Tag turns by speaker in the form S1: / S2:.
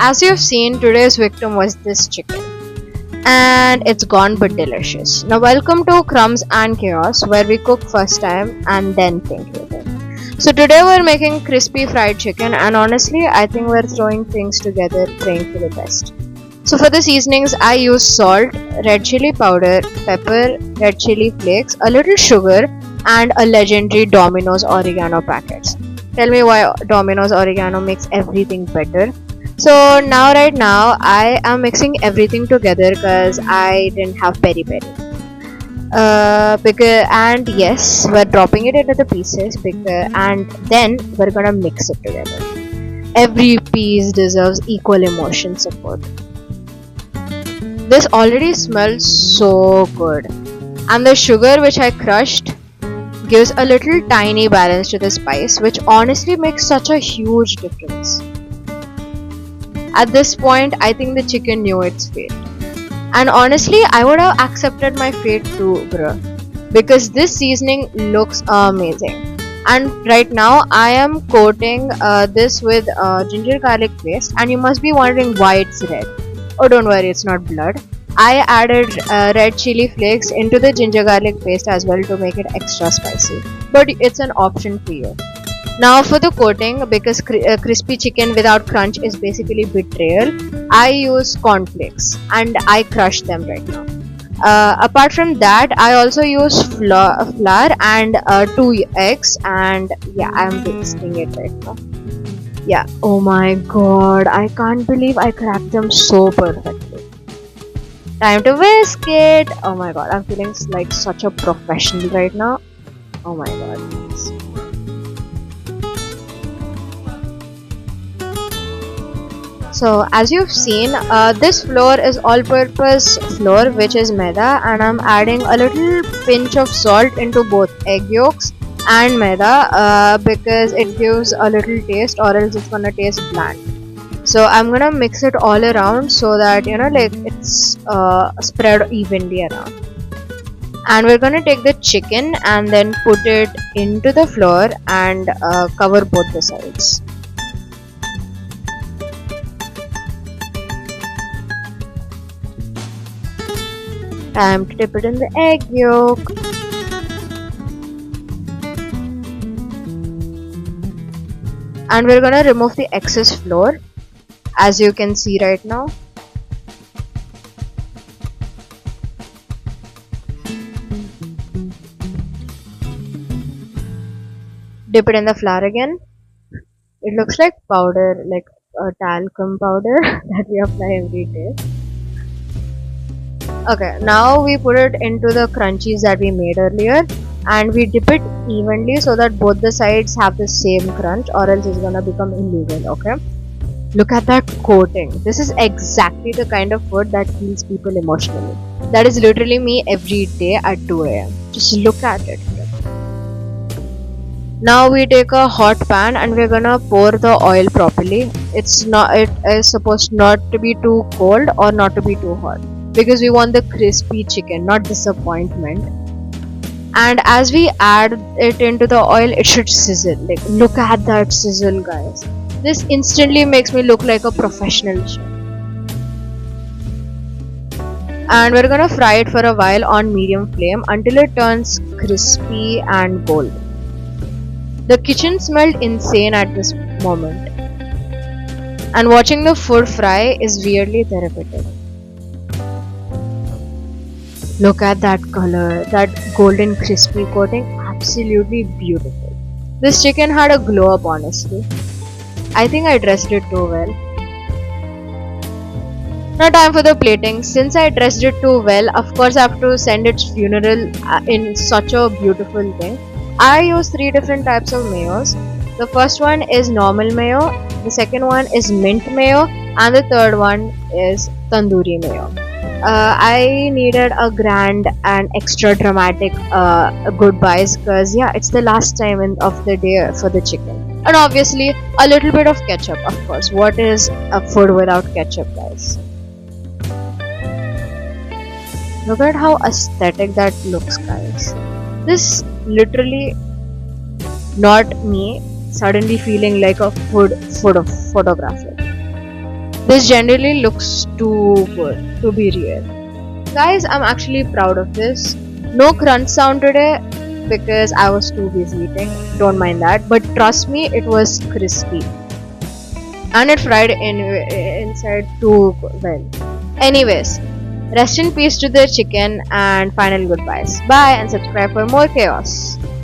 S1: As you've seen, today's victim was this chicken. And it's gone but delicious. Now welcome to Crumbs and Chaos, where we cook first time and then think later. So today we're making crispy fried chicken, and honestly I think we're throwing things together praying for the best. So for the seasonings I use salt, red chili powder, pepper, red chili flakes, a little sugar and a legendary Domino's oregano packets. Tell me why Domino's oregano makes everything better. So right now I am mixing everything together because I didn't have peri peri. And yes, we're dropping it into the pieces and then we're gonna mix it together. Every piece deserves equal emotion support. This already smells so good, and the sugar which I crushed gives a little tiny balance to the spice, which honestly makes such a huge difference. At this point, I think the chicken knew its fate. And honestly, I would have accepted my fate too, bruh. Because this seasoning looks amazing. And right now, I am coating this with ginger garlic paste. And you must be wondering why it's red. Oh, don't worry, it's not blood. I added red chili flakes into the ginger garlic paste as well to make it extra spicy. But it's an option for you. Now for the coating, because crispy chicken without crunch is basically betrayal, I use cornflakes and I crush them right now. Apart from that, I also use flour and 2 eggs, and yeah, I'm mixing it right now. Yeah, oh my god, I can't believe I cracked them so perfectly. Time to whisk it. Oh my god, I'm feeling like such a professional right now. Oh my god. So as you've seen, this flour is all-purpose flour, which is maida, and I'm adding a little pinch of salt into both egg yolks and maida because it gives a little taste, or else it's gonna taste bland. So I'm gonna mix it all around so that it's spread evenly around. And we're gonna take the chicken and then put it into the flour and cover both the sides. Time to dip it in the egg yolk. And we're gonna remove the excess flour, as you can see right now. Dip it in the flour again. It looks like powder, like a talcum powder that we apply every day. Okay, now we put it into the crunchies that we made earlier, and we dip it evenly so that both the sides have the same crunch, or else it's gonna become illegal. Okay, look at that coating. This is exactly the kind of food that heals people emotionally. That is literally me every day at 2 a.m. Just look at it. Now we take a hot pan and we're gonna pour the oil properly. It is supposed not to be too cold or not to be too hot, because we want the crispy chicken, not disappointment. And as we add it into the oil, it should sizzle. Like, look at that sizzle, guys. This instantly makes me look like a professional chef. And we're gonna fry it for a while on medium flame until it turns crispy and golden. The kitchen smelled insane at this moment, and watching the food fry is weirdly therapeutic. Look at that color, that golden crispy coating, absolutely beautiful. This chicken had a glow up, honestly. I think I dressed it too well. Now time for the plating. Since I dressed it too well, of course I have to send its funeral in such a beautiful thing. I use 3 different types of mayos. The first one is normal mayo, the second one is mint mayo, and the third one is tandoori mayo. I needed a grand and extra dramatic goodbyes because yeah, it's the last time of the day for the chicken. And obviously a little bit of ketchup, of course. What is a food without ketchup, guys? Look at how aesthetic that looks, guys. This literally not me suddenly feeling like a food photographer. This generally looks too good to be real. Guys, I'm actually proud of this. No crunch sound today because I was too busy eating. Don't mind that. But trust me, it was crispy. And it fried inside too well. Anyways, rest in peace to the chicken and final goodbyes. Bye and subscribe for more chaos.